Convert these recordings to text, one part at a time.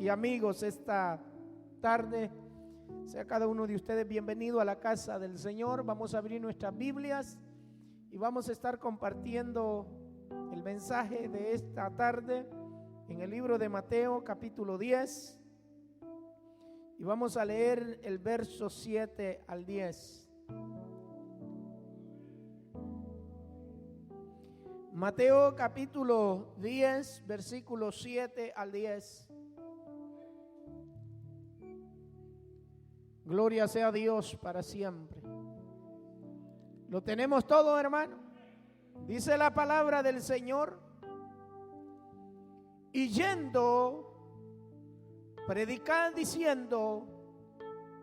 y amigos esta tarde. Sea cada uno de ustedes bienvenido a la casa del Señor. Vamos a abrir nuestras Biblias y vamos a estar compartiendo el mensaje de esta tarde en el libro de Mateo capítulo 10 y vamos a leer el verso 7 al 10. Mateo capítulo 10, versículos 7 al 10. Gloria sea a Dios para siempre. ¿Lo tenemos todo, hermano? Dice la palabra del Señor: y yendo, predicad diciendo,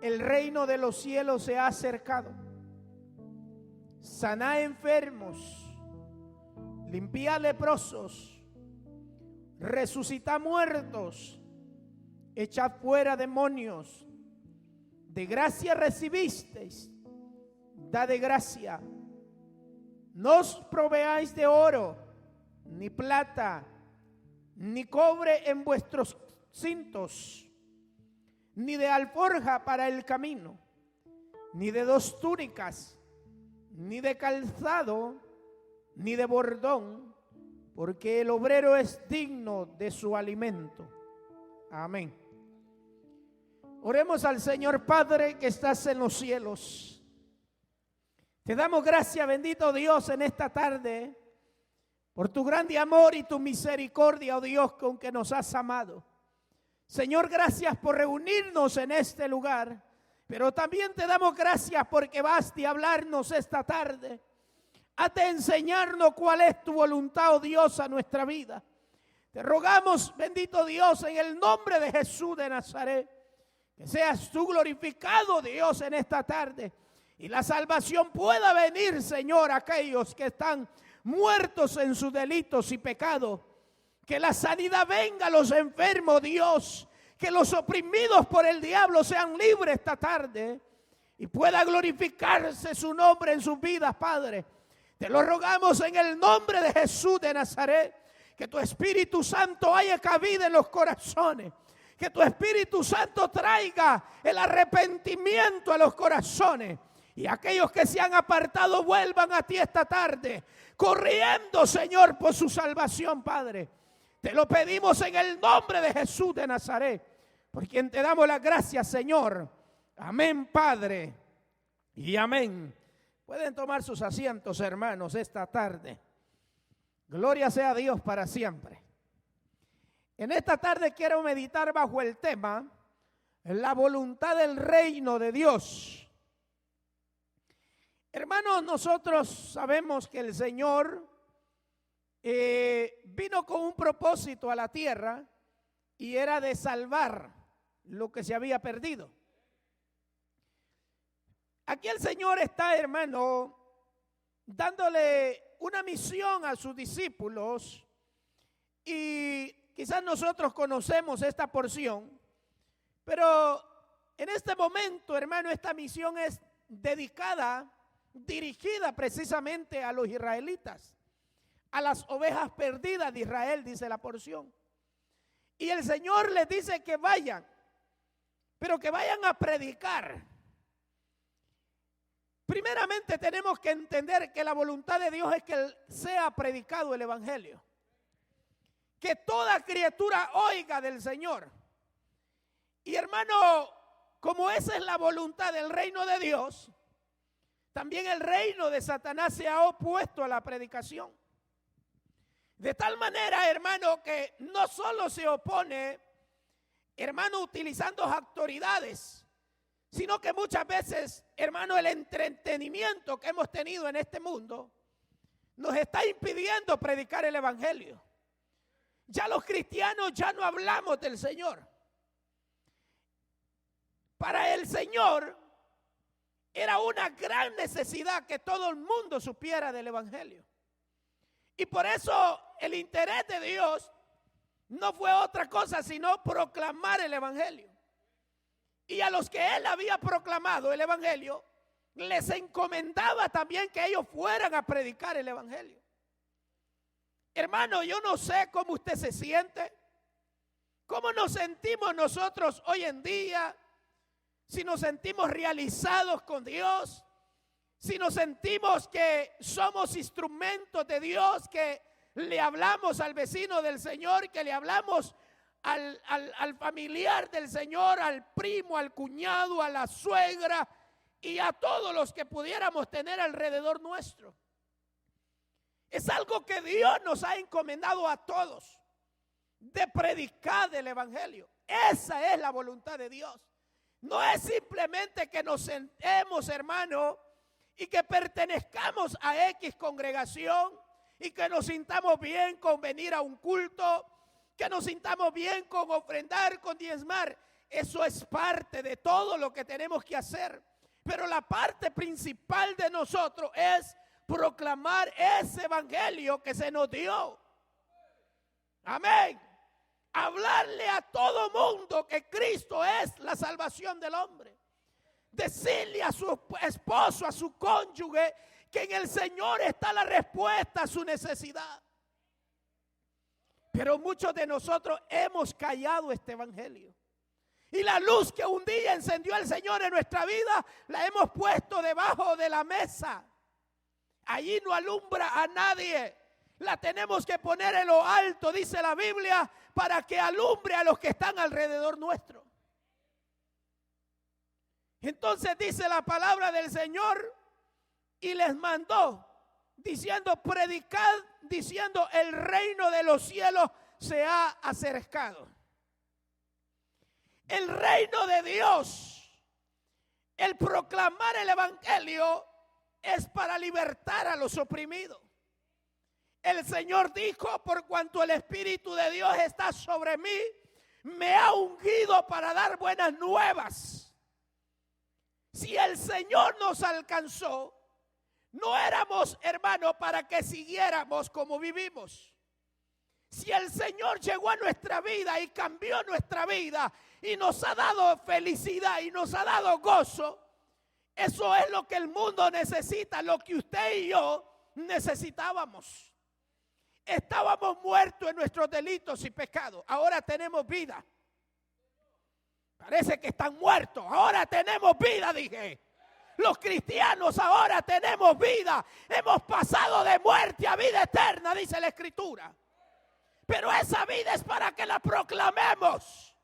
el reino de los cielos se ha acercado. Sanad enfermos, limpiad leprosos, resucitad muertos, echad fuera demonios. De gracia recibisteis, dad de gracia. No os proveáis de oro, ni plata, ni cobre en vuestros cintos, ni de alforja para el camino, ni de 2 túnicas, ni de calzado, ni de bordón, porque el obrero es digno de su alimento. Amén. Oremos al Señor. Padre que estás en los cielos, te damos gracias, bendito Dios, en esta tarde, por tu grande amor y tu misericordia, oh Dios, con que nos has amado. Señor, gracias por reunirnos en este lugar, pero también te damos gracias porque baste hablarnos esta tarde. Hazte enseñarnos cuál es tu voluntad, oh Dios, a nuestra vida. Te rogamos, bendito Dios, en el nombre de Jesús de Nazaret, que seas tú glorificado, Dios, en esta tarde. Y la salvación pueda venir, Señor, a aquellos que están muertos en sus delitos y pecados. Que la sanidad venga a los enfermos, Dios. Que los oprimidos por el diablo sean libres esta tarde. Y pueda glorificarse su nombre en sus vidas, Padre. Te lo rogamos en el nombre de Jesús de Nazaret. Que tu Espíritu Santo haya cabida en los corazones. Que tu Espíritu Santo traiga el arrepentimiento a los corazones. Y aquellos que se han apartado vuelvan a ti esta tarde, corriendo, Señor, por su salvación, Padre. Te lo pedimos en el nombre de Jesús de Nazaret, por quien te damos las gracias, Señor. Amén, Padre, y amén. Pueden tomar sus asientos, hermanos, esta tarde. Gloria sea a Dios para siempre. En esta tarde quiero meditar bajo el tema la voluntad del reino de Dios. Hermanos, nosotros sabemos que el Señor vino con un propósito a la tierra y era de salvar lo que se había perdido. Aquí el Señor está, hermano, dándole una misión a sus discípulos y quizás nosotros conocemos esta porción, pero en este momento, hermano, esta misión es dirigida precisamente a los israelitas, a las ovejas perdidas de Israel, dice la porción. Y el Señor les dice que vayan, pero que vayan a predicar. Primeramente tenemos que entender que la voluntad de Dios es que sea predicado el evangelio. Que toda criatura oiga del Señor. Y hermano, como esa es la voluntad del reino de Dios, también el reino de Satanás se ha opuesto a la predicación. De tal manera, hermano, que no solo se opone, hermano, utilizando autoridades, sino que muchas veces, hermano, el entretenimiento que hemos tenido en este mundo nos está impidiendo predicar el evangelio. Ya los cristianos ya no hablamos del Señor. Para el Señor era una gran necesidad que todo el mundo supiera del evangelio. Y por eso el interés de Dios no fue otra cosa sino proclamar el evangelio. Y a los que él había proclamado el evangelio, les encomendaba también que ellos fueran a predicar el evangelio. Hermano, yo no sé cómo usted se siente. ¿Cómo nos sentimos nosotros hoy en día? Si nos sentimos realizados con Dios, si nos sentimos que somos instrumentos de Dios, que le hablamos al vecino del Señor, que le hablamos al familiar del Señor, al primo, al cuñado, a la suegra y a todos los que pudiéramos tener alrededor nuestro. Es algo que Dios nos ha encomendado a todos, de predicar el evangelio. Esa es la voluntad de Dios. No es simplemente que nos sentemos, hermano, y que pertenezcamos a X congregación y que nos sintamos bien con venir a un culto, que nos sintamos bien con ofrendar, con diezmar. Eso es parte de todo lo que tenemos que hacer. Pero la parte principal de nosotros es proclamar ese evangelio que se nos dio. Amén. Hablarle a todo mundo que Cristo es la salvación del hombre. Decirle a su esposo, a su cónyuge, que en el Señor está la respuesta a su necesidad. Pero muchos de nosotros hemos callado este evangelio. Y la luz que un día encendió el Señor en nuestra vida, la hemos puesto debajo de la mesa. Allí no alumbra a nadie. La tenemos que poner en lo alto, dice la Biblia, para que alumbre a los que están alrededor nuestro. Entonces dice la palabra del Señor, y les mandó, diciendo, predicad, diciendo, el reino de los cielos se ha acercado. El reino de Dios, el proclamar el evangelio, es para libertar a los oprimidos. El Señor dijo, por cuanto el Espíritu de Dios está sobre mí, me ha ungido para dar buenas nuevas. Si el Señor nos alcanzó, no éramos, hermanos, para que siguiéramos como vivimos. Si el Señor llegó a nuestra vida y cambió nuestra vida y nos ha dado felicidad y nos ha dado gozo, eso es lo que el mundo necesita, lo que usted y yo necesitábamos. Estábamos muertos en nuestros delitos y pecados, ahora tenemos vida. Parece que están muertos, ahora tenemos vida, dije. Los cristianos ahora tenemos vida. Hemos pasado de muerte a vida eterna, dice la Escritura. Pero esa vida es para que la proclamemos.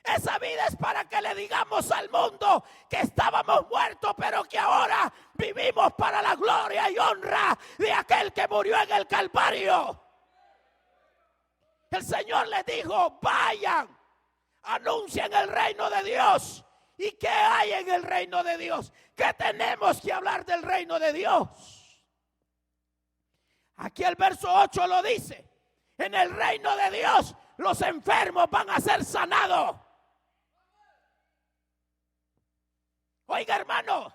Esa vida es para que le digamos al mundo que estábamos muertos, pero que ahora vivimos para la gloria y honra de aquel que murió en el Calvario. El Señor les dijo, vayan, anuncien el reino de Dios. ¿Y qué hay en el reino de Dios? ¿Qué tenemos que hablar del reino de Dios? Aquí el verso 8 lo dice. En el reino de Dios los enfermos van a ser sanados. Oiga, hermano,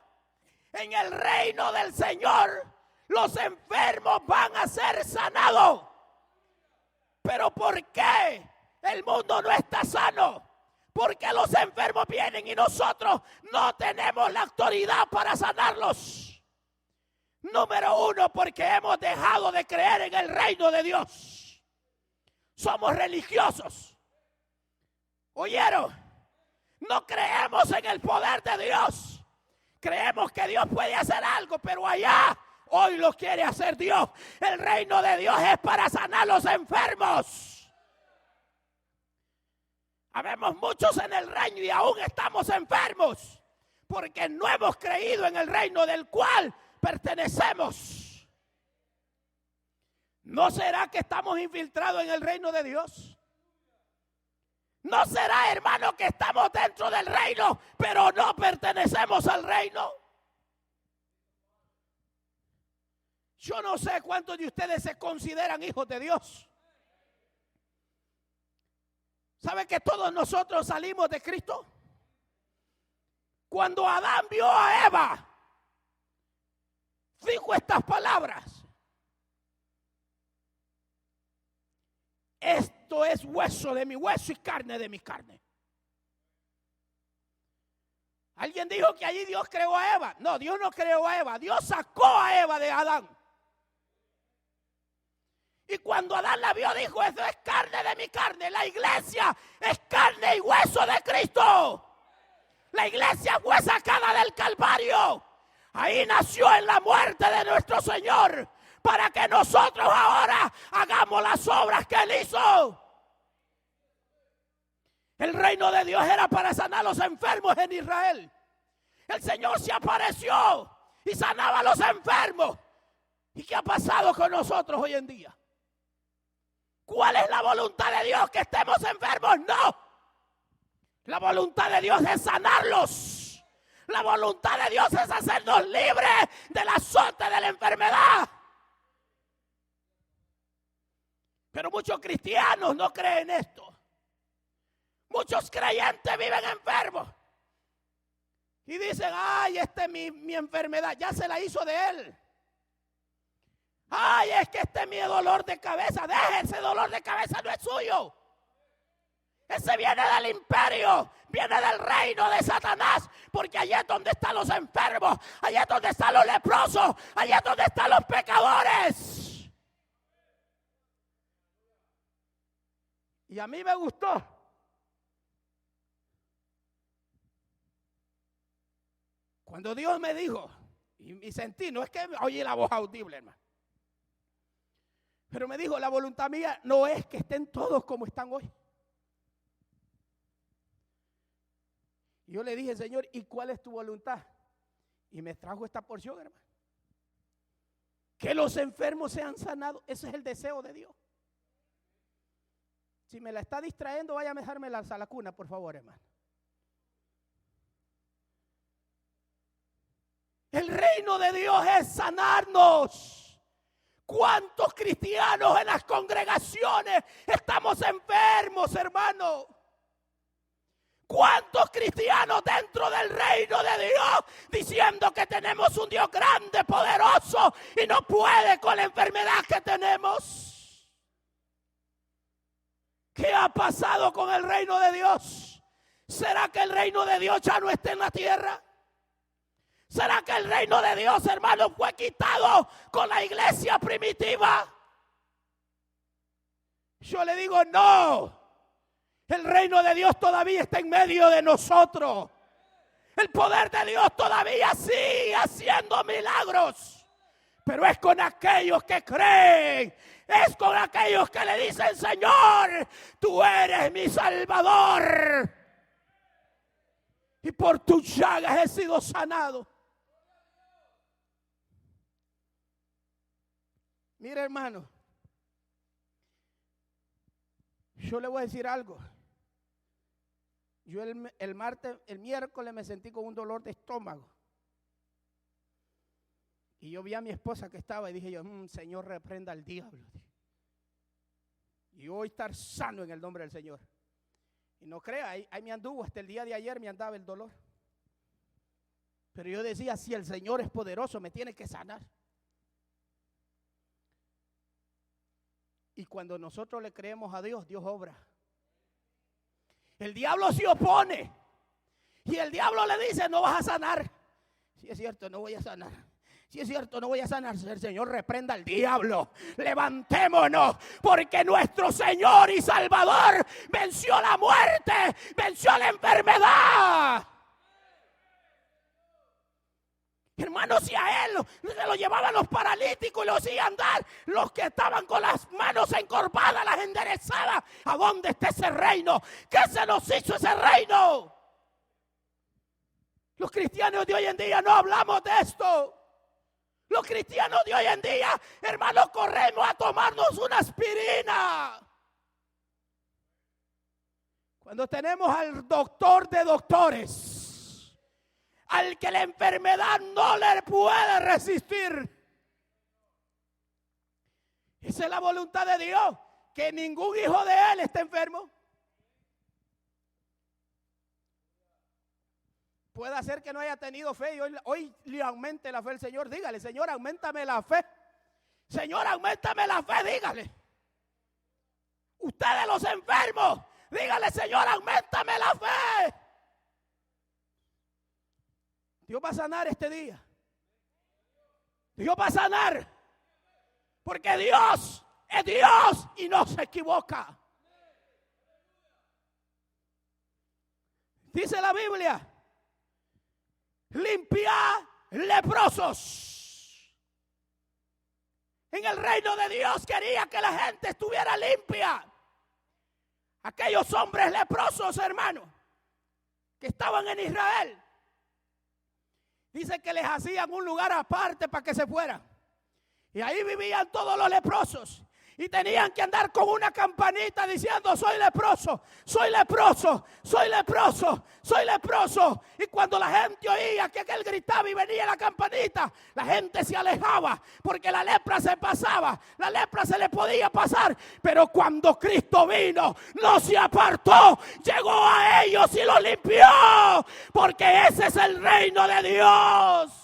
en el reino del Señor los enfermos van a ser sanados. ¿Pero por qué el mundo no está sano? Porque los enfermos vienen y nosotros no tenemos la autoridad para sanarlos. Número uno, porque hemos dejado de creer en el reino de Dios. Somos religiosos. ¿Oyeron? No creemos en el poder de Dios. Creemos que Dios puede hacer algo, pero allá hoy lo quiere hacer Dios. El reino de Dios es para sanar a los enfermos. Habemos muchos en el reino y aún estamos enfermos porque no hemos creído en el reino del cual pertenecemos. ¿No será que estamos infiltrados en el reino de Dios? ¿No será, hermano, que estamos dentro del reino pero no pertenecemos al reino? Yo no sé cuántos de ustedes se consideran hijos de Dios. ¿Sabe que todos nosotros salimos de Cristo? Cuando Adán vio a Eva, dijo estas palabras: esto es hueso de mi hueso y carne de mi carne. Alguien dijo que allí Dios creó a Eva. No, Dios no creó a Eva. Dios sacó a Eva de Adán. Y cuando Adán la vio, dijo: eso es carne de mi carne. La iglesia es carne y hueso de Cristo. La iglesia fue sacada del Calvario. Ahí nació en la muerte de nuestro Señor, para que nosotros ahora hagamos las obras que Él hizo. El reino de Dios era para sanar a los enfermos en Israel. El Señor se apareció y sanaba a los enfermos. ¿Y qué ha pasado con nosotros hoy en día? ¿Cuál es la voluntad de Dios? ¿Que estemos enfermos? No. La voluntad de Dios es sanarlos. La voluntad de Dios es hacernos libres del azote de la enfermedad. Pero muchos cristianos no creen esto. Muchos creyentes viven enfermos. Y dicen: ay, esta es mi enfermedad. Ya se la hizo de él. Ay, es que este es mi dolor de cabeza. Deje, ese dolor de cabeza no es suyo. Ese viene del imperio, viene del reino de Satanás, porque allí es donde están los enfermos, allí es donde están los leprosos, allí es donde están los pecadores. Y a mí me gustó. Cuando Dios me dijo, y sentí, no es que oye la voz audible, hermano, pero me dijo: la voluntad mía no es que estén todos como están hoy. Y yo le dije: Señor, ¿y cuál es tu voluntad? Y me trajo esta porción, hermano. Que los enfermos sean sanados. Ese es el deseo de Dios. Si me la está distrayendo, vaya a dejarme a la cuna, por favor, hermano. El reino de Dios es sanarnos. ¿Cuántos cristianos en las congregaciones estamos enfermos, hermano? ¿Cuántos cristianos dentro del reino de Dios diciendo que tenemos un Dios grande, poderoso y no puede con la enfermedad que tenemos? ¿Qué ha pasado con el reino de Dios? ¿Será que el reino de Dios ya no está en la tierra? ¿Será que el reino de Dios, hermano, fue quitado con la iglesia primitiva? Yo le digo: no. El reino de Dios todavía está en medio de nosotros. El poder de Dios todavía sigue haciendo milagros. Pero es con aquellos que creen. Es con aquellos que le dicen: Señor, tú eres mi Salvador. Y por tus llagas he sido sanado. Mire, hermano, yo le voy a decir algo. Yo el miércoles me sentí con un dolor de estómago. Y yo vi a mi esposa que estaba y dije yo: Señor, reprenda al diablo. Y hoy estar sano en el nombre del Señor. Y no crea, ahí me anduvo, hasta el día de ayer me andaba el dolor. Pero yo decía: si el Señor es poderoso, me tiene que sanar. Y cuando nosotros le creemos a Dios, Dios obra. El diablo se opone. Y el diablo le dice: no vas a sanar. Si es cierto, no voy a sanar. Si es cierto, no voy a sanar. El Señor reprenda al diablo. Levantémonos, porque nuestro Señor y Salvador venció la muerte, venció la enfermedad. Hermanos, si a él se lo llevaban los paralíticos y los hacían andar, los que estaban con las manos encorvadas las enderezaba. ¿A dónde está ese reino? ¿Qué se nos hizo ese reino? Los cristianos de hoy en día no hablamos de esto. Los cristianos de hoy en día, hermanos, corremos a tomarnos una aspirina. Cuando tenemos al doctor de doctores, al que la enfermedad no le puede resistir. Esa es la voluntad de Dios, que ningún hijo de Él esté enfermo. Puede ser que no haya tenido fe y hoy le aumente la fe al Señor. Dígale: Señor, auméntame la fe. Señor, auméntame la fe, dígale. Ustedes los enfermos, dígale: Señor, auméntame la fe. Dios va a sanar este día. Dios va a sanar. Porque Dios es Dios y no se equivoca. Dice la Biblia, limpiar leprosos. En el reino de Dios quería que la gente estuviera limpia. Aquellos hombres leprosos, hermanos, que estaban en Israel, dice que les hacían un lugar aparte para que se fueran. Y ahí vivían todos los leprosos. Y tenían que andar con una campanita diciendo: soy leproso, soy leproso, soy leproso, soy leproso. Y cuando la gente oía que aquel gritaba y venía la campanita, la gente se alejaba porque la lepra se pasaba, la lepra se le podía pasar. Pero cuando Cristo vino, no se apartó, llegó a ellos y los limpió, porque ese es el reino de Dios.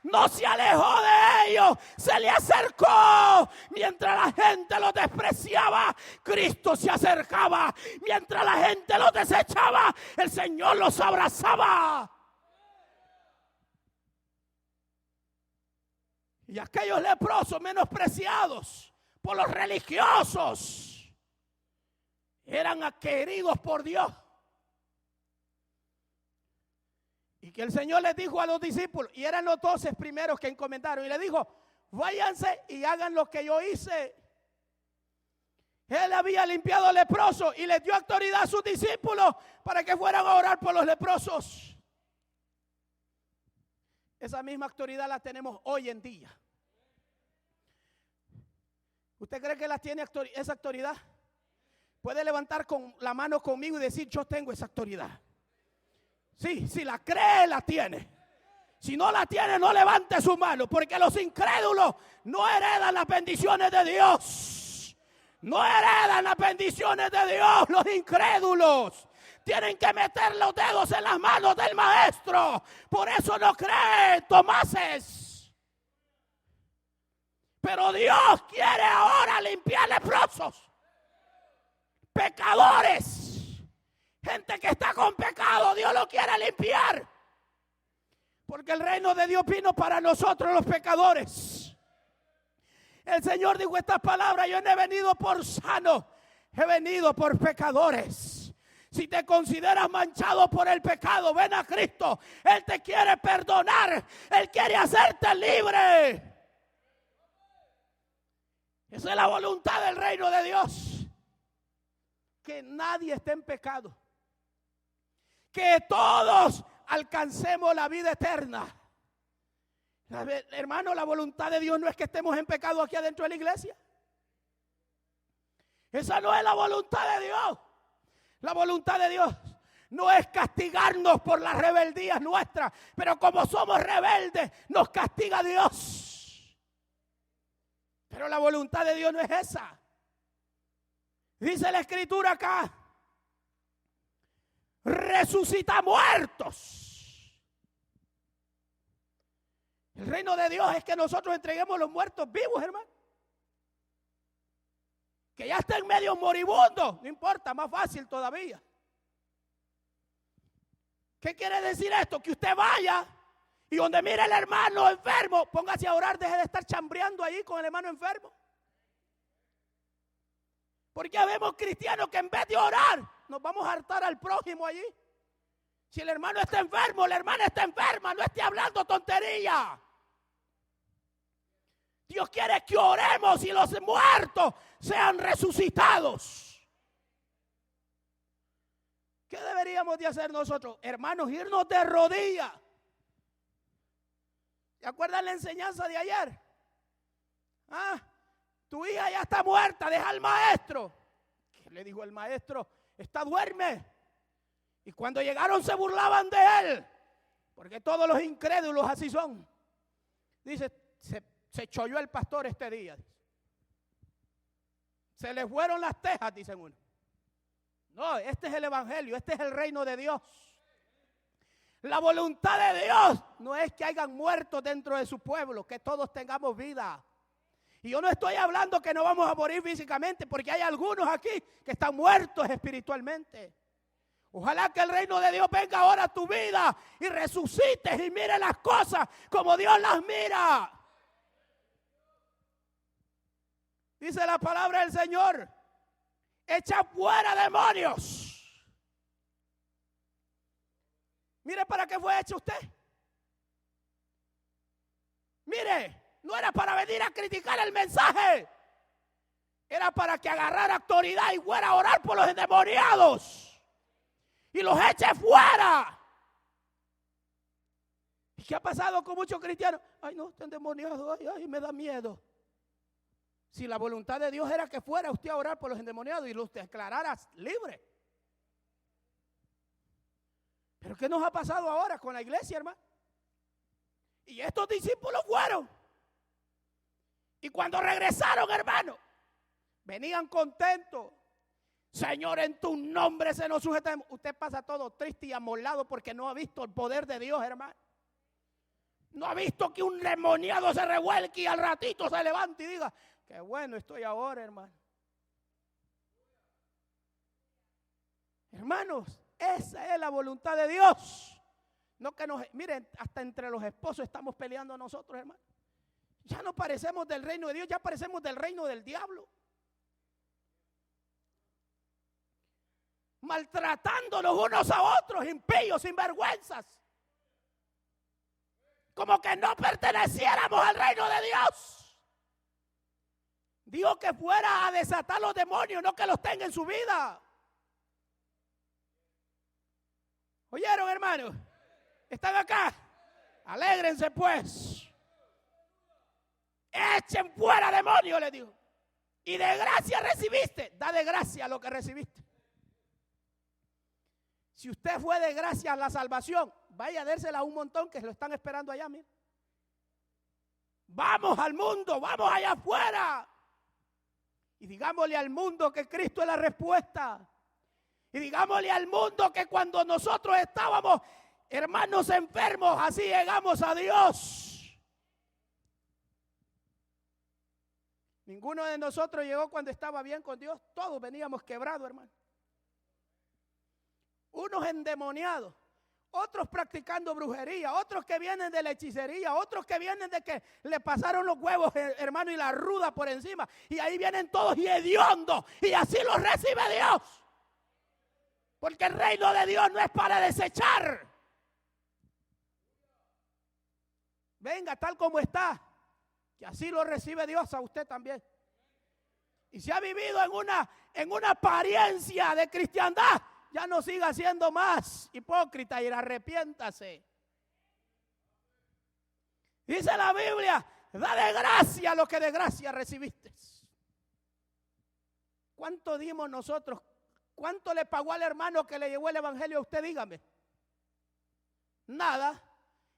No se alejó de ellos, se le acercó. Mientras la gente lo despreciaba, Cristo se acercaba. Mientras la gente lo desechaba, el Señor los abrazaba. Y aquellos leprosos menospreciados por los religiosos eran queridos por Dios. Y que el Señor les dijo a los discípulos, y eran los 12 primeros que encomendaron, y le dijo: váyanse y hagan lo que yo hice. Él había limpiado leprosos y les dio autoridad a sus discípulos para que fueran a orar por los leprosos. Esa misma autoridad la tenemos hoy en día. ¿Usted cree que la tiene esa autoridad? Puede levantar con la mano conmigo y decir: yo tengo esa autoridad. Sí, si la cree, la tiene. Si no la tiene, no levante su mano, porque los incrédulos no heredan las bendiciones de Dios. No heredan las bendiciones de Dios. Los incrédulos tienen que meter los dedos en las manos del maestro. Por eso no creen, Tomases. Pero Dios quiere ahora limpiar leprosos, pecadores. Gente que está con pecado, Dios lo quiere limpiar. Porque el reino de Dios vino para nosotros los pecadores. El Señor dijo estas palabras: yo no he venido por sanos, he venido por pecadores. Si te consideras manchado por el pecado, ven a Cristo. Él te quiere perdonar, Él quiere hacerte libre. Esa es la voluntad del reino de Dios. Que nadie esté en pecado. Que todos alcancemos la vida eterna. Hermano, la voluntad de Dios no es que estemos en pecado aquí adentro de la iglesia. Esa no es la voluntad de Dios. La voluntad de Dios no es castigarnos por las rebeldías nuestras, pero como somos rebeldes, nos castiga Dios. Pero la voluntad de Dios no es esa. Dice la Escritura acá: resucita muertos. El reino de Dios es que nosotros entreguemos los muertos vivos, hermano. Que ya estén medio moribundos, no importa, más fácil todavía. ¿Qué quiere decir esto? Que usted vaya y donde mire al hermano enfermo, póngase a orar, deje de estar chambreando ahí con el hermano enfermo. Porque vemos cristianos que en vez de orar, nos vamos a hartar al prójimo allí. Si el hermano está enfermo, la hermana está enferma, no esté hablando tontería. Dios quiere que oremos y los muertos sean resucitados. ¿Qué deberíamos de hacer nosotros? Hermanos, irnos de rodillas. ¿Se acuerdan la enseñanza de ayer? Tu hija ya está muerta, deja al maestro. ¿Qué le dijo el maestro? Está duerme. Y cuando llegaron se burlaban de él, porque todos los incrédulos así son. Dice, se cholló el pastor este día. Se le fueron las tejas, dicen uno. No, este es el evangelio, este es el reino de Dios. La voluntad de Dios no es que hayan muertos dentro de su pueblo, que todos tengamos vida. Y yo no estoy hablando que no vamos a morir físicamente, porque hay algunos aquí que están muertos espiritualmente. Ojalá que el reino de Dios venga ahora a tu vida y resucites y mire las cosas como Dios las mira. Dice la palabra del Señor: echa fuera demonios. Mire para qué fue hecho usted. Mire, no era para venir a criticar el mensaje. Era para que agarrara autoridad y fuera a orar por los endemoniados. Y los eche fuera. ¿Y qué ha pasado con muchos cristianos? Ay, no, está endemoniado. Ay, me da miedo. Si la voluntad de Dios era que fuera usted a orar por los endemoniados y los declarara libre. Pero ¿qué nos ha pasado ahora con la iglesia, hermano? Y estos discípulos fueron. Y cuando regresaron, hermano, venían contentos. Señor, en tu nombre se nos sujeta. Usted pasa todo triste y amolado porque no ha visto el poder de Dios, hermano. No ha visto que un demoniado se revuelque y al ratito se levante y diga: qué bueno estoy ahora, hermano. Hermanos, esa es la voluntad de Dios. No que nos, miren, hasta entre los esposos estamos peleando nosotros, hermano. Ya no parecemos del reino de Dios, ya parecemos del reino del diablo. Maltratándonos unos a otros, impíos, sinvergüenzas. Como que no perteneciéramos al reino de Dios. Dijo que fuera a desatar los demonios, no que los tenga en su vida. ¿Oyeron, hermanos? ¿Están acá? Alégrense pues. Echen fuera demonios, le dijo. Y de gracia recibiste. Da de gracia lo que recibiste. Si usted fue de gracia a la salvación, vaya a dársela a un montón que lo están esperando allá, mire. Vamos al mundo, vamos allá afuera. Y digámosle al mundo que Cristo es la respuesta. Y digámosle al mundo que cuando nosotros estábamos, hermanos enfermos, así llegamos a Dios. Ninguno de nosotros llegó cuando estaba bien con Dios. Todos veníamos quebrados, hermano. Unos endemoniados, otros practicando brujería, otros que vienen de la hechicería, otros que vienen de que le pasaron los huevos, hermano, y la ruda por encima. Y ahí vienen todos y hediondos. Y así los recibe Dios. Porque el reino de Dios no es para desechar. Venga tal como está, que así lo recibe Dios a usted también. Y si ha vivido en una apariencia de cristiandad, ya no siga siendo más hipócrita y arrepiéntase. Dice la Biblia: da de gracia lo que de gracia recibiste. ¿Cuánto dimos nosotros? ¿Cuánto le pagó al hermano que le llevó el evangelio a usted? Dígame. Nada.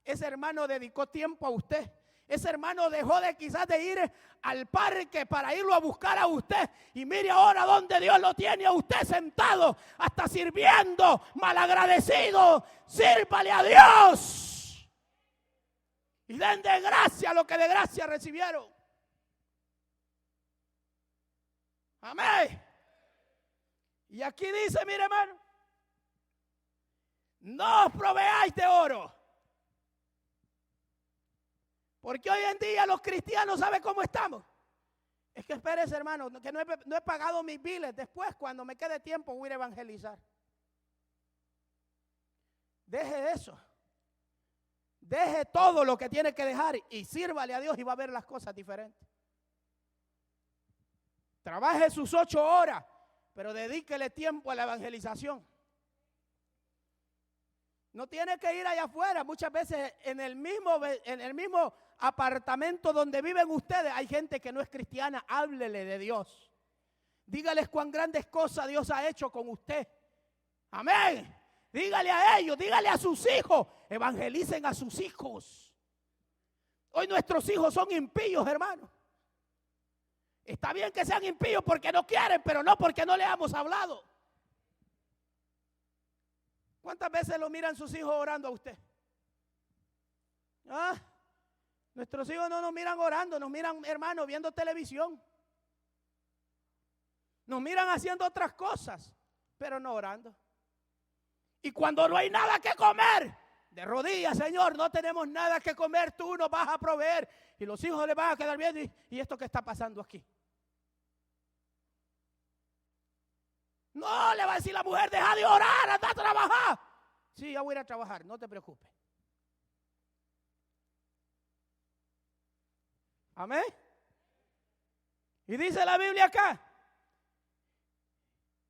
Ese hermano dedicó tiempo a usted. Ese hermano dejó de quizás de ir al parque para irlo a buscar a usted. Y mire ahora donde Dios lo tiene a usted sentado, hasta sirviendo, malagradecido. Sírvale a Dios. Y den de gracia lo que de gracia recibieron. Amén. Y aquí dice, mire hermano, no os proveáis de oro. Porque hoy en día los cristianos, ¿saben cómo estamos? Es que espérese, hermano, que no he pagado mis biles. Después, cuando me quede tiempo, voy a ir a evangelizar. Deje eso. Deje todo lo que tiene que dejar y sírvale a Dios y va a ver las cosas diferentes. Trabaje sus 8 horas, pero dedíquele tiempo a la evangelización. No tiene que ir allá afuera. Muchas veces en el mismo apartamento donde viven ustedes hay gente que no es cristiana. Háblele de Dios. Dígales cuán grandes cosas Dios ha hecho con usted. Amén. Dígale a ellos, dígale a sus hijos. Evangelicen a sus hijos. Hoy nuestros hijos son impíos, hermano. Está bien que sean impíos porque no quieren, pero no porque no le hemos hablado. ¿Cuántas veces lo miran sus hijos orando a usted? Nuestros hijos no nos miran orando, nos miran, hermano, viendo televisión. Nos miran haciendo otras cosas, pero no orando. Y cuando no hay nada que comer, de rodillas, Señor, no tenemos nada que comer, tú nos vas a proveer. Y los hijos les van a quedar viendo, ¿y esto qué está pasando aquí? No le va a decir la mujer, deja de orar, anda a trabajar. Sí, ya voy a ir a trabajar, no te preocupes. Amén. Y dice la Biblia acá,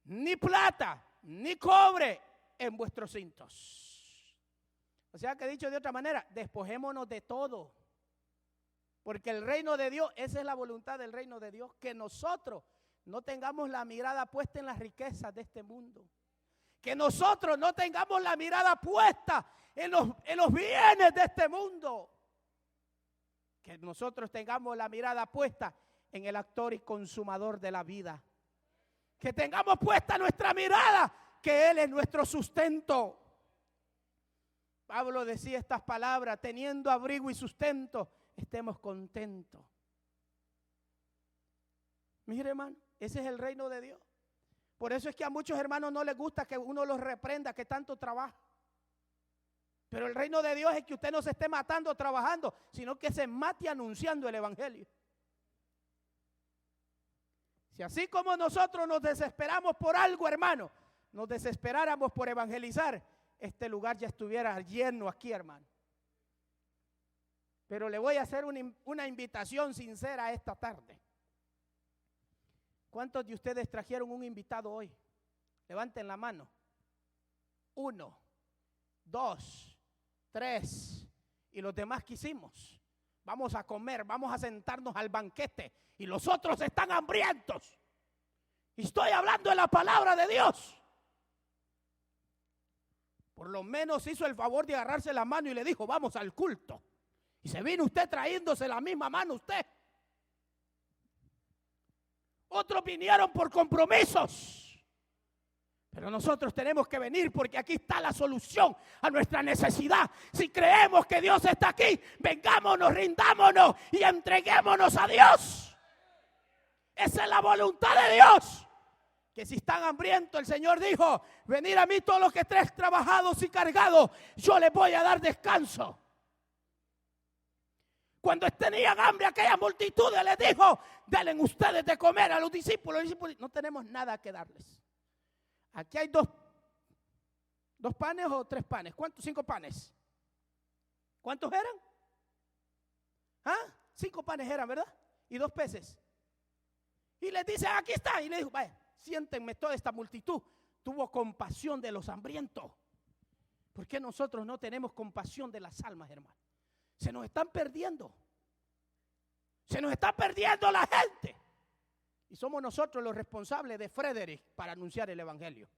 ni plata, ni cobre en vuestros cintos. O sea que dicho de otra manera, despojémonos de todo. Porque el reino de Dios, esa es la voluntad del reino de Dios, que nosotros no tengamos la mirada puesta en las riquezas de este mundo. Que nosotros no tengamos la mirada puesta en los bienes de este mundo. Que nosotros tengamos la mirada puesta en el autor y consumador de la vida. Que tengamos puesta nuestra mirada, que Él es nuestro sustento. Pablo decía estas palabras, teniendo abrigo y sustento, estemos contentos. Mire, hermano, ese es el reino de Dios. Por eso es que a muchos hermanos no les gusta que uno los reprenda, que tanto trabaja. Pero el reino de Dios es que usted no se esté matando trabajando, sino que se mate anunciando el evangelio. Si así como nosotros nos desesperamos por algo, hermano, nos desesperáramos por evangelizar, este lugar ya estuviera lleno aquí, hermano. Pero le voy a hacer una invitación sincera esta tarde. ¿Cuántos de ustedes trajeron un invitado hoy? Levanten la mano. 1, 2, 3. Y los demás que hicimos. Vamos a comer, vamos a sentarnos al banquete. Y los otros están hambrientos. Y estoy hablando de la palabra de Dios. Por lo menos hizo el favor de agarrarse la mano y le dijo, vamos al culto. Y se vino usted trayéndose la misma mano usted. Otros vinieron por compromisos. Pero nosotros tenemos que venir porque aquí está la solución a nuestra necesidad. Si creemos que Dios está aquí, vengámonos, rindámonos y entreguémonos a Dios. Esa es la voluntad de Dios. Que si están hambrientos, el Señor dijo, venid a mí todos los que estéis trabajados y cargados, yo les voy a dar descanso. Cuando tenían hambre, aquellas multitudes les dijo, denle ustedes de comer a los discípulos. Los discípulos, no tenemos nada que darles. Aquí hay dos panes o 3 panes. ¿Cuántos? 5 panes. ¿Cuántos eran? 5 panes eran, ¿verdad? Y 2 peces. Y les dice, aquí está. Y le dijo, vaya, siéntenme toda esta multitud. Tuvo compasión de los hambrientos. ¿Por qué nosotros no tenemos compasión de las almas, hermano? Se nos están perdiendo. Se nos está perdiendo la gente. Y somos nosotros los responsables de Frederick para anunciar el evangelio.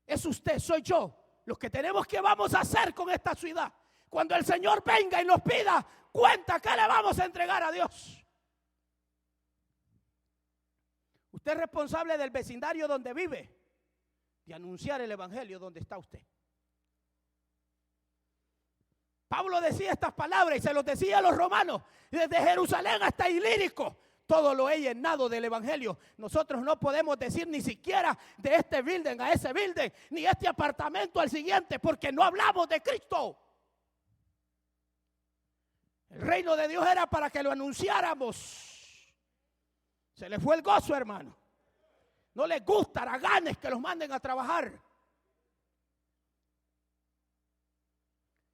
Es usted, soy yo, los que tenemos que vamos a hacer con esta ciudad. Cuando el Señor venga y nos pida cuenta, ¿qué le vamos a entregar a Dios? Usted es responsable del vecindario donde vive, de anunciar el evangelio donde está usted. Pablo decía estas palabras y se los decía a los romanos, desde Jerusalén hasta Ilírico, todo lo he llenado del evangelio. Nosotros no podemos decir ni siquiera de este building a ese building, ni este apartamento al siguiente, porque no hablamos de Cristo. El reino de Dios era para que lo anunciáramos. Se le fue el gozo, hermano. No les gusta haraganes que los manden a trabajar.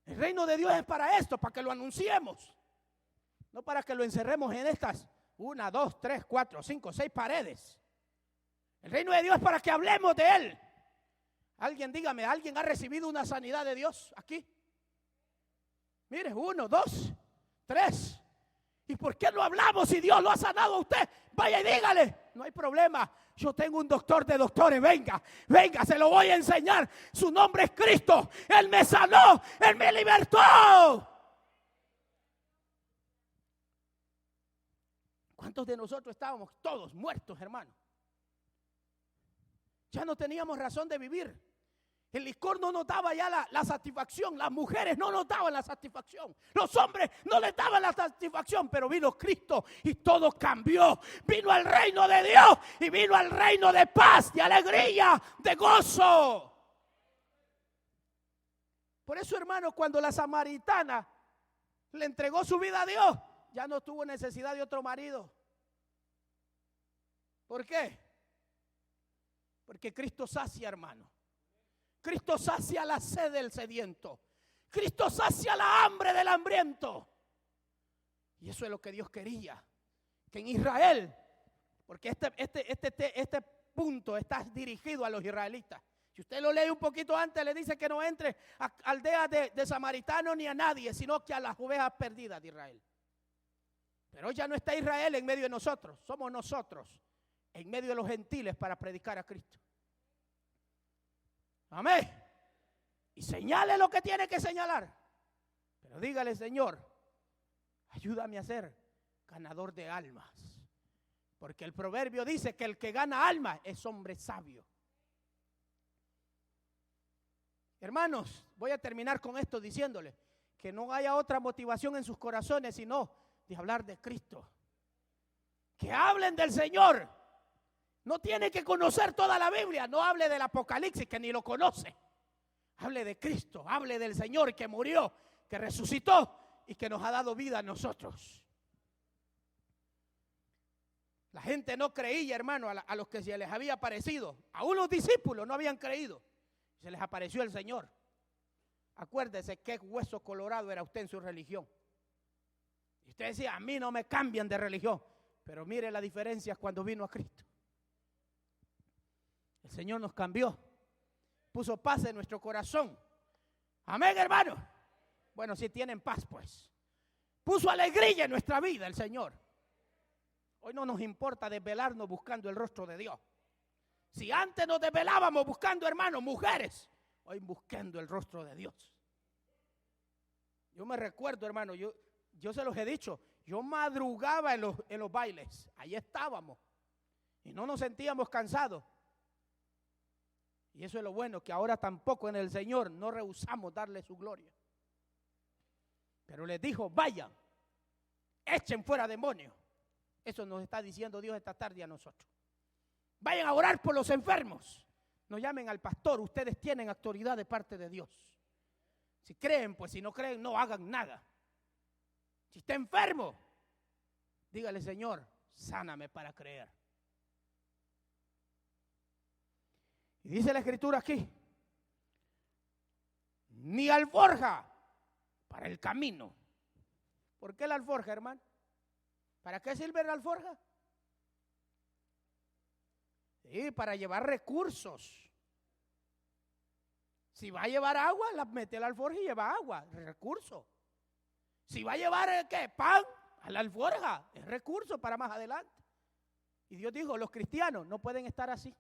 El reino de Dios es para esto, para que lo anunciemos. No para que lo encerremos en estas 1, 2, 3, 4, 5, 6 paredes. El reino de Dios es para que hablemos de Él. Alguien dígame, ¿alguien ha recibido una sanidad de Dios aquí? Mire, 1, 2, 3. ¿Y por qué no hablamos si Dios lo ha sanado a usted? Vaya y dígale, no hay problema. Yo tengo un doctor de doctores, venga, se lo voy a enseñar. Su nombre es Cristo. Él me sanó, Él me libertó. ¿Cuántos de nosotros estábamos todos muertos, hermano? Ya no teníamos razón de vivir. El licor no nos daba ya la satisfacción. Las mujeres no nos daban la satisfacción. Los hombres no les daban la satisfacción. Pero vino Cristo y todo cambió. Vino al reino de Dios y vino al reino de paz, de alegría, de gozo. Por eso, hermano, cuando la samaritana le entregó su vida a Dios, ya no tuvo necesidad de otro marido. ¿Por qué? Porque Cristo sacia, hermano. Cristo sacia la sed del sediento. Cristo sacia la hambre del hambriento. Y eso es lo que Dios quería. Que en Israel, porque este punto está dirigido a los israelitas. Si usted lo lee un poquito antes, le dice que no entre a aldeas de samaritanos ni a nadie, sino que a las ovejas perdidas de Israel. Pero ya no está Israel en medio de nosotros. Somos nosotros en medio de los gentiles para predicar a Cristo. Amén. Y señale lo que tiene que señalar. Pero dígale, Señor, ayúdame a ser ganador de almas. Porque el proverbio dice que el que gana almas es hombre sabio. Hermanos, voy a terminar con esto diciéndole que no haya otra motivación en sus corazones sino de hablar de Cristo. Que hablen del Señor. No tiene que conocer toda la Biblia. No hable del Apocalipsis, que ni lo conoce. Hable de Cristo, hable del Señor que murió, que resucitó y que nos ha dado vida a nosotros. La gente no creía, hermano, a los que se les había aparecido. Aún los discípulos no habían creído. Se les apareció el Señor. Acuérdese qué hueso colorado era usted en su religión. Y usted decía, a mí no me cambian de religión. Pero mire la diferencia cuando vino a Cristo. El Señor nos cambió. Puso paz en nuestro corazón. Amén, hermano. Bueno, si tienen paz, pues. Puso alegría en nuestra vida el Señor. Hoy no nos importa desvelarnos buscando el rostro de Dios. Si antes nos desvelábamos buscando, hermanos, mujeres, hoy buscando el rostro de Dios. Yo me recuerdo, hermano, yo se los he dicho, yo madrugaba en los bailes, ahí estábamos y no nos sentíamos cansados. Y eso es lo bueno, que ahora tampoco en el Señor no rehusamos darle su gloria. Pero les dijo, vayan, echen fuera demonios. Eso nos está diciendo Dios esta tarde a nosotros. Vayan a orar por los enfermos. No llamen al pastor, ustedes tienen autoridad de parte de Dios. Si creen, pues si no creen, no hagan nada. Si está enfermo, dígale, Señor, sáname para creer. Y dice la Escritura aquí, ni alforja para el camino. ¿Por qué la alforja, hermano? ¿Para qué sirve la alforja? Sí, para llevar recursos. Si va a llevar agua, la mete a la alforja y lleva agua, recurso. Si va a llevar ¿qué? Pan a la alforja, es recurso para más adelante. Y Dios dijo, los cristianos no pueden estar así.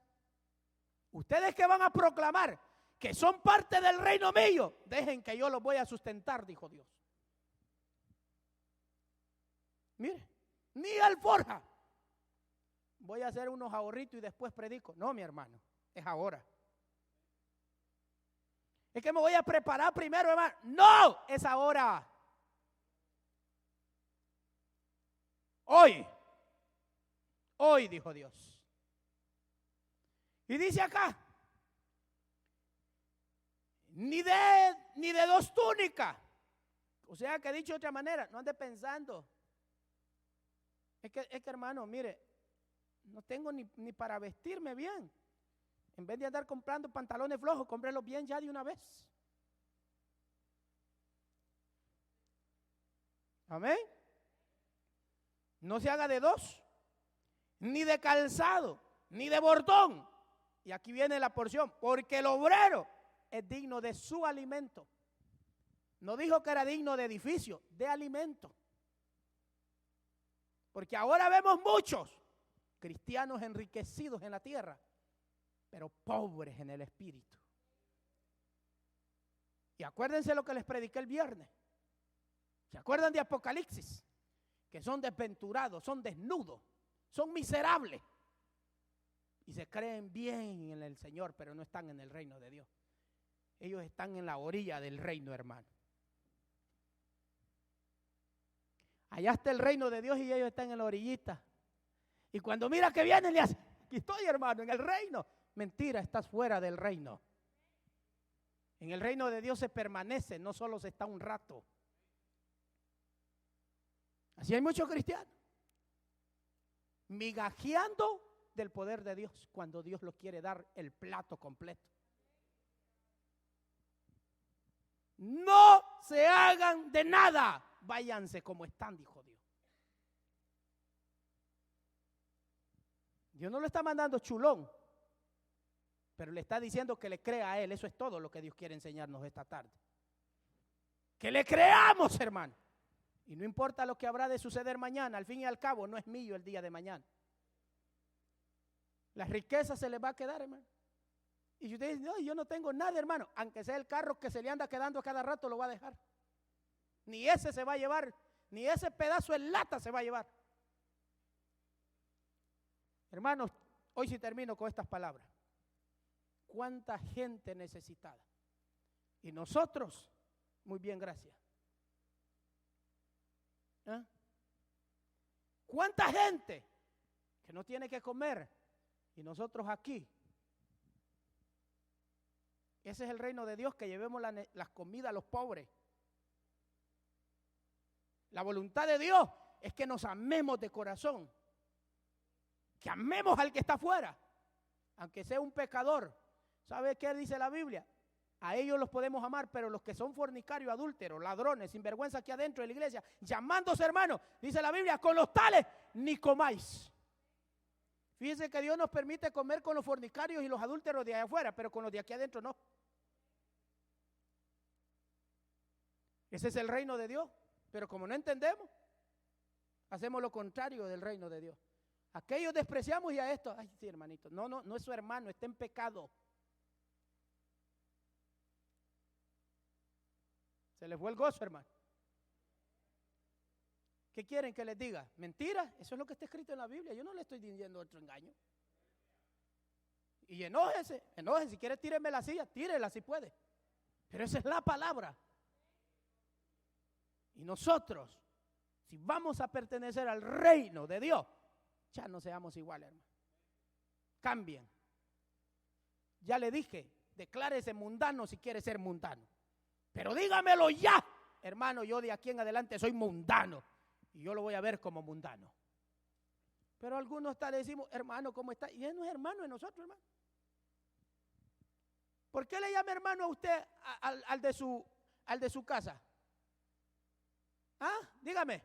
Ustedes que van a proclamar que son parte del reino mío, dejen que yo los voy a sustentar, dijo Dios. Mire, ni alforja. Voy a hacer unos ahorritos y después predico. No, mi hermano, es ahora. Es que me voy a preparar primero, hermano. No, es ahora. Hoy, dijo Dios. Y dice acá, ni de dos túnicas. O sea, que dicho de otra manera, no ande pensando. Es que hermano, mire, no tengo ni para vestirme bien. En vez de andar comprando pantalones flojos, cómprelos bien ya de una vez. Amén. No se haga de dos, ni de calzado, ni de bordón. Y aquí viene la porción, porque el obrero es digno de su alimento. No dijo que era digno de edificio, de alimento. Porque ahora vemos muchos cristianos enriquecidos en la tierra, pero pobres en el espíritu. Y acuérdense lo que les prediqué el viernes. ¿Se acuerdan de Apocalipsis? Que son desventurados, son desnudos, son miserables. Y se creen bien en el Señor, pero no están en el reino de Dios. Ellos están en la orilla del reino, hermano. Allá está el reino de Dios y ellos están en la orillita. Y cuando mira que vienen, le hacen, aquí estoy, hermano, en el reino. Mentira, estás fuera del reino. En el reino de Dios se permanece, no solo se está un rato. Así hay muchos cristianos migajeando del poder de Dios cuando Dios los quiere dar el plato completo. No se hagan de nada, váyanse como están, dijo Dios. Dios no lo está mandando chulón, pero le está diciendo que le crea a Él. Eso es todo lo que Dios quiere enseñarnos esta tarde. Que le creamos, hermano. Y no importa lo que habrá de suceder mañana, al fin y al cabo no es mío el día de mañana. La riqueza se le va a quedar, hermano. Y usted dice, no, yo no tengo nada, hermano. Aunque sea el carro que se le anda quedando a cada rato, lo va a dejar. Ni ese se va a llevar, ni ese pedazo de lata se va a llevar. Hermanos, hoy sí termino con estas palabras. ¿Cuánta gente necesitada? Y nosotros, muy bien, gracias. ¿Eh? ¿Cuánta gente que no tiene que comer? Y nosotros aquí. Ese es el reino de Dios, que llevemos las comidas a los pobres. La voluntad de Dios es que nos amemos de corazón. Que amemos al que está afuera, aunque sea un pecador. ¿Sabe qué dice la Biblia? A ellos los podemos amar, pero los que son fornicarios, adúlteros, ladrones, sinvergüenza aquí adentro de la iglesia, llamándose hermanos, dice la Biblia, con los tales ni comáis. Fíjense que Dios nos permite comer con los fornicarios y los adúlteros de allá afuera, pero con los de aquí adentro no. Ese es el reino de Dios, pero como no entendemos, hacemos lo contrario del reino de Dios. Aquellos despreciamos y a esto, ay sí hermanito, no es su hermano, está en pecado. Se les fue el gozo, hermano. ¿Qué quieren que les diga? ¿Mentira? Eso es lo que está escrito en la Biblia. Yo no le estoy diciendo otro engaño. Y enójese, si quiere tíreme la silla, tírela si puede. Pero esa es la palabra. Y nosotros, si vamos a pertenecer al reino de Dios, ya no seamos iguales, hermano. Cambien. Ya le dije, declárese mundano si quiere ser mundano. Pero dígamelo ya, hermano, yo de aquí en adelante soy mundano. Y yo lo voy a ver como mundano. Pero algunos hasta le decimos, hermano, ¿cómo está? Y él no es hermano de nosotros, hermano. ¿Por qué le llama hermano a usted al de su casa? ¿Ah? Dígame.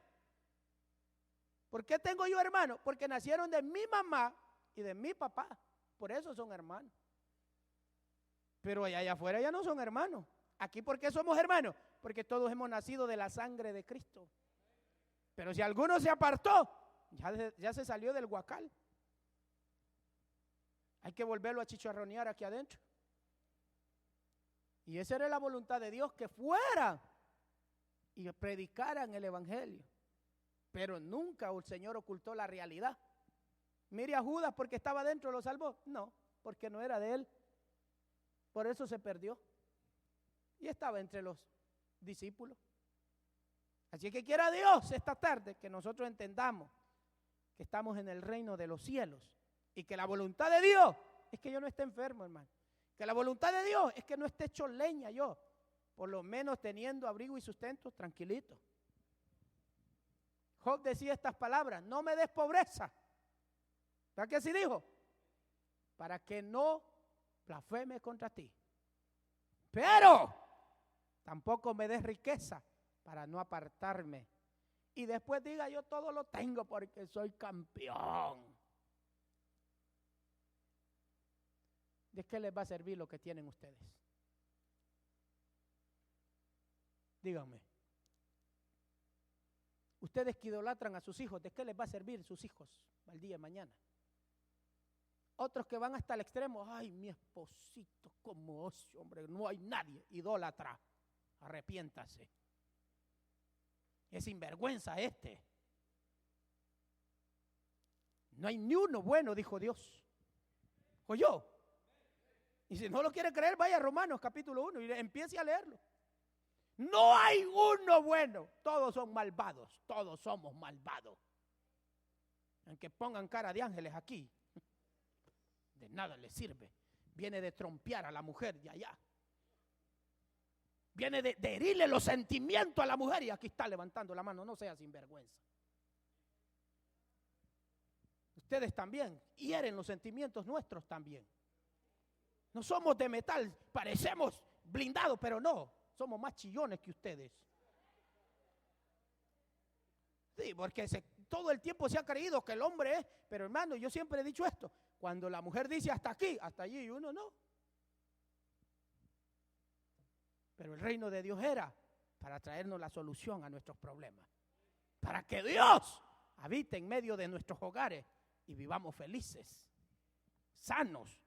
¿Por qué tengo yo hermano? Porque nacieron de mi mamá y de mi papá. Por eso son hermanos. Pero allá afuera ya no son hermanos. Aquí, ¿por qué somos hermanos? Porque todos hemos nacido de la sangre de Cristo. Pero si alguno se apartó, ya se salió del huacal. Hay que volverlo a chicharronear aquí adentro. Y esa era la voluntad de Dios, que fuera y predicaran el evangelio. Pero nunca el Señor ocultó la realidad. Mire a Judas, porque estaba dentro, lo salvó. No, porque no era de él. Por eso se perdió. Y estaba entre los discípulos. Así que quiera Dios esta tarde que nosotros entendamos que estamos en el reino de los cielos y que la voluntad de Dios es que yo no esté enfermo, hermano. Que la voluntad de Dios es que no esté hecho leña yo, por lo menos teniendo abrigo y sustento, tranquilito. Job decía estas palabras: no me des pobreza. ¿Para qué así dijo? Para que no blasfeme contra ti. Pero tampoco me des riqueza para no apartarme. Y después diga, yo todo lo tengo porque soy campeón. ¿De qué les va a servir lo que tienen ustedes? Díganme. Ustedes que idolatran a sus hijos, ¿de qué les va a servir sus hijos al día de mañana? Otros que van hasta el extremo, ay, mi esposito, como ese hombre, no hay nadie, idólatra, arrepiéntase. Es sinvergüenza este. No hay ni uno bueno, dijo Dios. ¿Oyó? Y si no lo quiere creer, vaya a Romanos capítulo 1 y empiece a leerlo. No hay uno bueno, todos son malvados, todos somos malvados. Aunque pongan cara de ángeles aquí, de nada les sirve. Viene de trompear a la mujer de allá. Viene de herirle los sentimientos a la mujer y aquí está levantando la mano. No sea sinvergüenza. Ustedes también hieren los sentimientos nuestros también. No somos de metal, parecemos blindados, pero no, somos más chillones que ustedes. Sí, porque todo el tiempo se ha creído que el hombre es, pero hermano, yo siempre he dicho esto, cuando la mujer dice hasta aquí, hasta allí, y uno no. Pero el reino de Dios era para traernos la solución a nuestros problemas, para que Dios habite en medio de nuestros hogares y vivamos felices, sanos,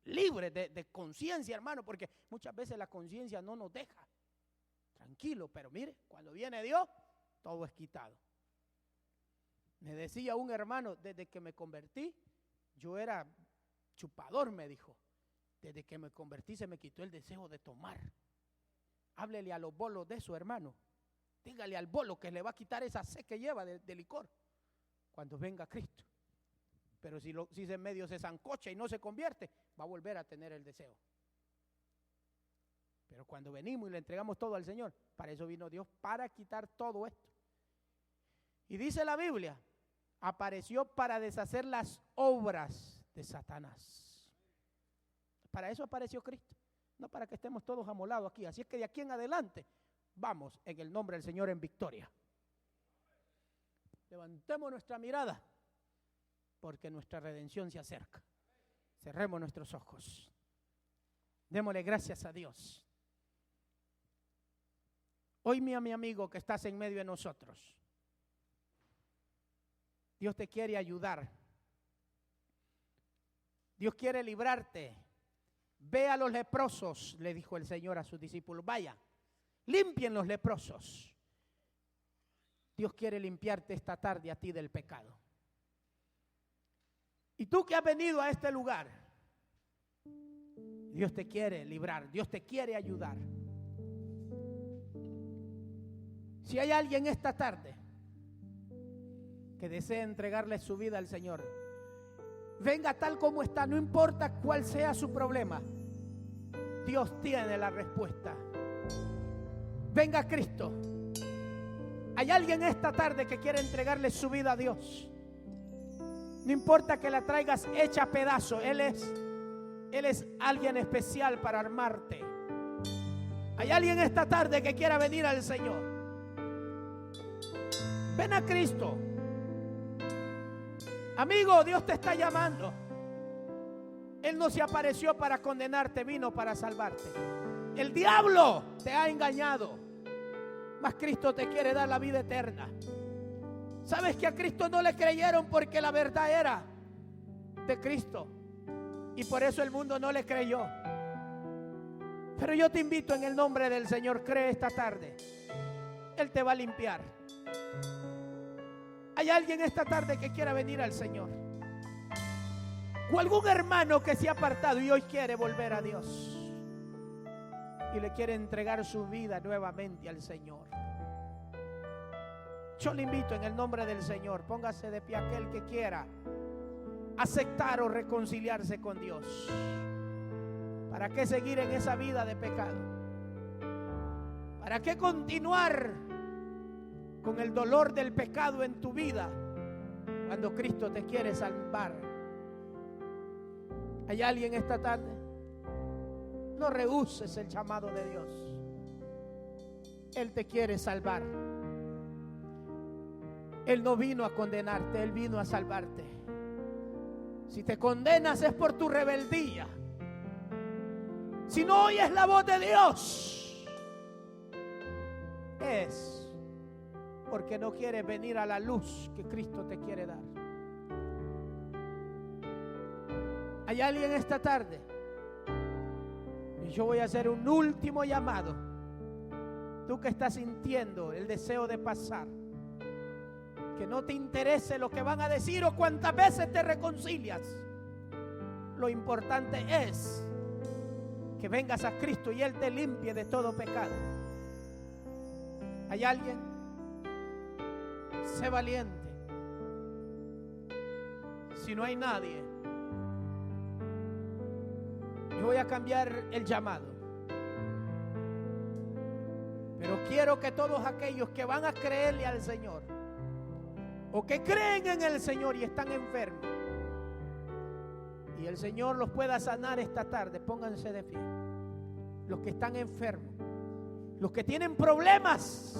libres de conciencia, hermano, porque muchas veces la conciencia no nos deja tranquilo, pero mire, cuando viene Dios, todo es quitado. Me decía un hermano, desde que me convertí, yo era chupador, me dijo. Desde que me convertí se me quitó el deseo de tomar. Háblele a los bolos de eso, hermano. Dígale al bolo que le va a quitar esa sed que lleva de licor cuando venga Cristo. Pero si en medio se zancocha y no se convierte, va a volver a tener el deseo. Pero cuando venimos y le entregamos todo al Señor, para eso vino Dios, para quitar todo esto. Y dice la Biblia, apareció para deshacer las obras de Satanás. Para eso apareció Cristo, no para que estemos todos amolados aquí. Así es que de aquí en adelante, vamos en el nombre del Señor en victoria. Levantemos nuestra mirada, porque nuestra redención se acerca. Cerremos nuestros ojos. Démosle gracias a Dios. Hoy, mi amigo que estás en medio de nosotros, Dios te quiere ayudar. Dios quiere librarte. Ve a los leprosos, le dijo el Señor a sus discípulos. Vaya, limpien los leprosos. Dios quiere limpiarte esta tarde a ti del pecado. Y tú que has venido a este lugar, Dios te quiere librar, Dios te quiere ayudar. Si hay alguien esta tarde que desea entregarle su vida al Señor, venga tal como está, no importa cuál sea su problema, Dios tiene la respuesta. Venga a Cristo. Hay alguien esta tarde que quiere entregarle su vida a Dios. No importa que la traigas hecha a pedazos, Él es alguien especial para armarte. Hay alguien esta tarde que quiera venir al Señor. Ven a Cristo. Amigo, Dios te está llamando. Él no se apareció para condenarte, vino para salvarte. El diablo te ha engañado, mas Cristo te quiere dar la vida eterna. ¿Sabes que a Cristo no le creyeron porque la verdad era de Cristo? Y por eso el mundo no le creyó. Pero yo te invito en el nombre del Señor, cree esta tarde. Él te va a limpiar. ¿Hay alguien esta tarde que quiera venir al Señor? O algún hermano que se ha apartado y hoy quiere volver a Dios y le quiere entregar su vida nuevamente al Señor. Yo le invito en el nombre del Señor, póngase de pie aquel que quiera aceptar o reconciliarse con Dios. ¿Para qué seguir en esa vida de pecado? ¿Para qué continuar con el dolor del pecado en tu vida cuando Cristo te quiere salvar? ¿Hay alguien esta tarde? No rehuses el llamado de Dios. Él te quiere salvar. Él no vino a condenarte, Él vino a salvarte. Si te condenas es por tu rebeldía. Si no oyes la voz de Dios, es porque no quieres venir a la luz que Cristo te quiere dar. ¿Hay alguien esta tarde? Y yo voy a hacer un último llamado. Tú que estás sintiendo el deseo de pasar, que no te interese lo que van a decir o cuántas veces te reconcilias. Lo importante es que vengas a Cristo y Él te limpie de todo pecado. ¿Hay alguien? Sé valiente. Si no hay nadie, yo voy a cambiar el llamado. Pero quiero que todos aquellos que van a creerle al Señor o que creen en el Señor y están enfermos, y el Señor los pueda sanar esta tarde, pónganse de pie. Los que están enfermos, los que tienen problemas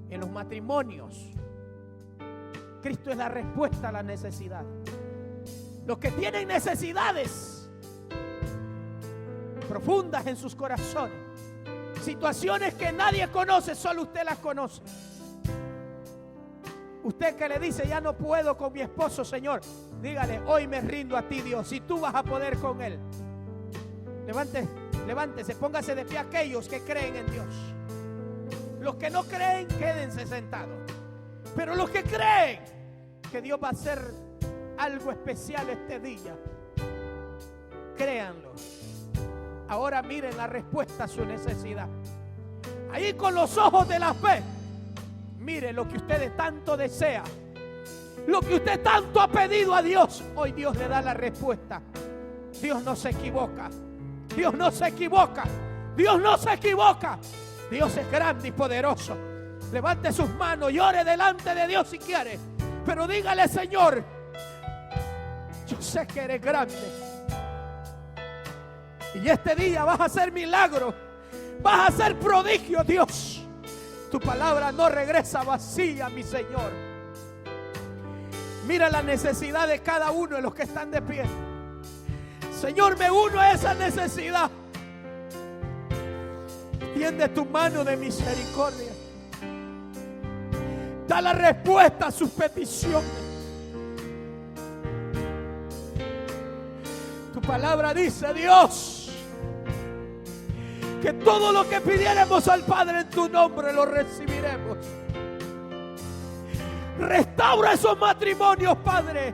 en los matrimonios, Cristo es la respuesta a la necesidad. Los que tienen necesidades profundas en sus corazones, situaciones que nadie conoce, solo usted las conoce. Usted que le dice, ya no puedo con mi esposo, Señor, dígale, hoy me rindo a ti, Dios, y tú vas a poder con él. Levántese, póngase de pie aquellos que creen en Dios. Los que no creen, quédense sentados. Pero los que creen que Dios va a hacer algo especial este día, créanlo. Ahora miren la respuesta a su necesidad. Ahí con los ojos de la fe, mire lo que usted tanto desea, lo que usted tanto ha pedido a Dios. Hoy Dios le da la respuesta. Dios no se equivoca. Dios no se equivoca. Dios no se equivoca. Dios es grande y poderoso. Levante sus manos y ore delante de Dios si quiere. Pero dígale, Señor, yo sé que eres grande. Y este día vas a hacer milagro. Vas a hacer prodigio, Dios. Tu palabra no regresa vacía, mi Señor. Mira la necesidad de cada uno de los que están de pie. Señor, me uno a esa necesidad. Tiende tu mano de misericordia. Da la respuesta a sus peticiones. Tu palabra dice, Dios, que todo lo que pidiéramos al Padre en tu nombre lo recibiremos. Restaura esos matrimonios, Padre.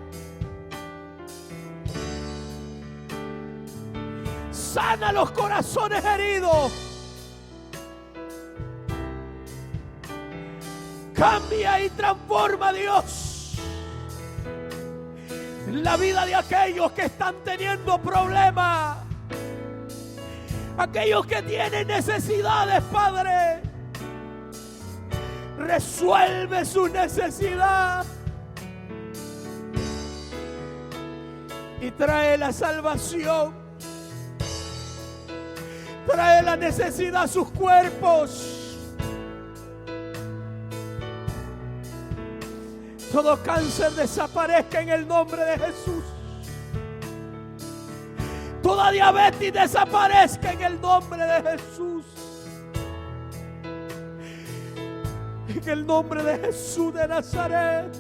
Sana los corazones heridos. Cambia y transforma, Dios, la vida de aquellos que están teniendo problemas, aquellos que tienen necesidades, Padre. Resuelve su necesidad y trae la salvación. Trae la necesidad a sus cuerpos. Todo cáncer desaparezca en el nombre de Jesús. Toda diabetes desaparezca en el nombre de Jesús. En el nombre de Jesús de Nazaret.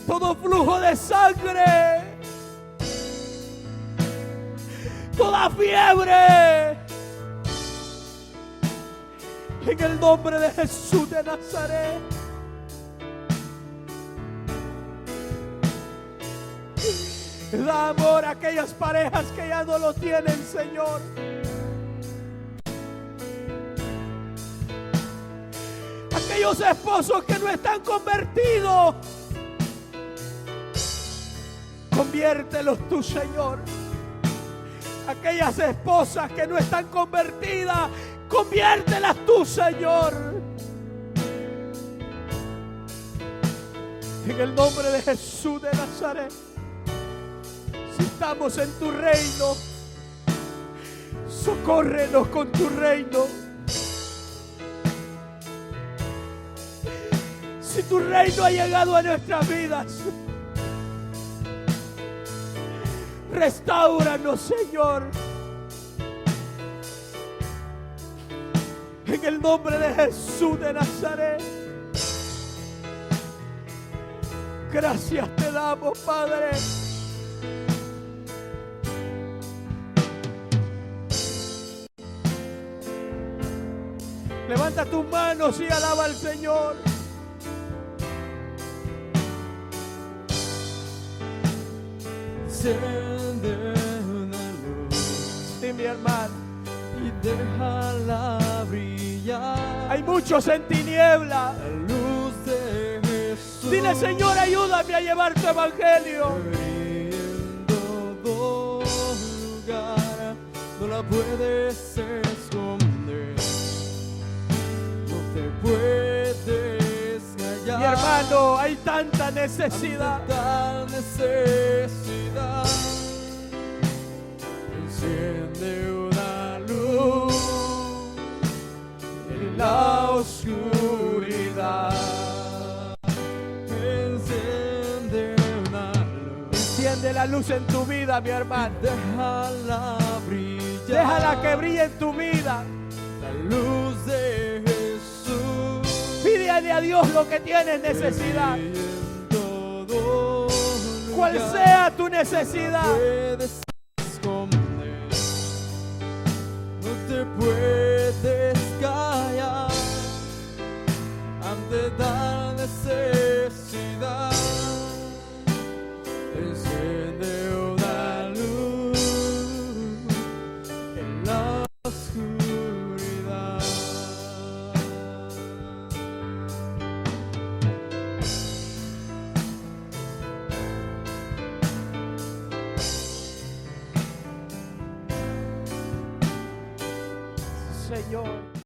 Todo flujo de sangre, toda fiebre, en el nombre de Jesús de Nazaret. Da amor a aquellas parejas que ya no lo tienen, Señor. Aquellos esposos que no están convertidos, conviértelos tú, Señor. Aquellas esposas que no están convertidas, conviértelas tú, Señor. En el nombre de Jesús de Nazaret. Si estamos en tu reino, socórrenos con tu reino. Si tu reino ha llegado a nuestras vidas, restáuranos, Señor. En el nombre de Jesús de Nazaret. Gracias te damos, Padre. Levanta tus manos y alaba al Señor. Enciende una luz, Sí, mi hermano. y déjala brillar. Hay muchos en tiniebla. La luz de Jesús. Dile, Señor, ayúdame a llevar tu evangelio. En todo lugar, no la puedes esconder. No te puedes hermano, hay tanta necesidad. Tal necesidad. Enciende una luz en la oscuridad. Enciende una luz. Enciende la luz en tu vida, mi hermano. Déjala brillar. Déjala que brille en tu vida. La luz de Jesús. Pídele a Dios lo que tienes necesidad. En todo Cual lugar. sea tu necesidad. Puedes esconder, no te puedes callar ante tal necesidad. Enciende una luz en la oscuridad. Señor.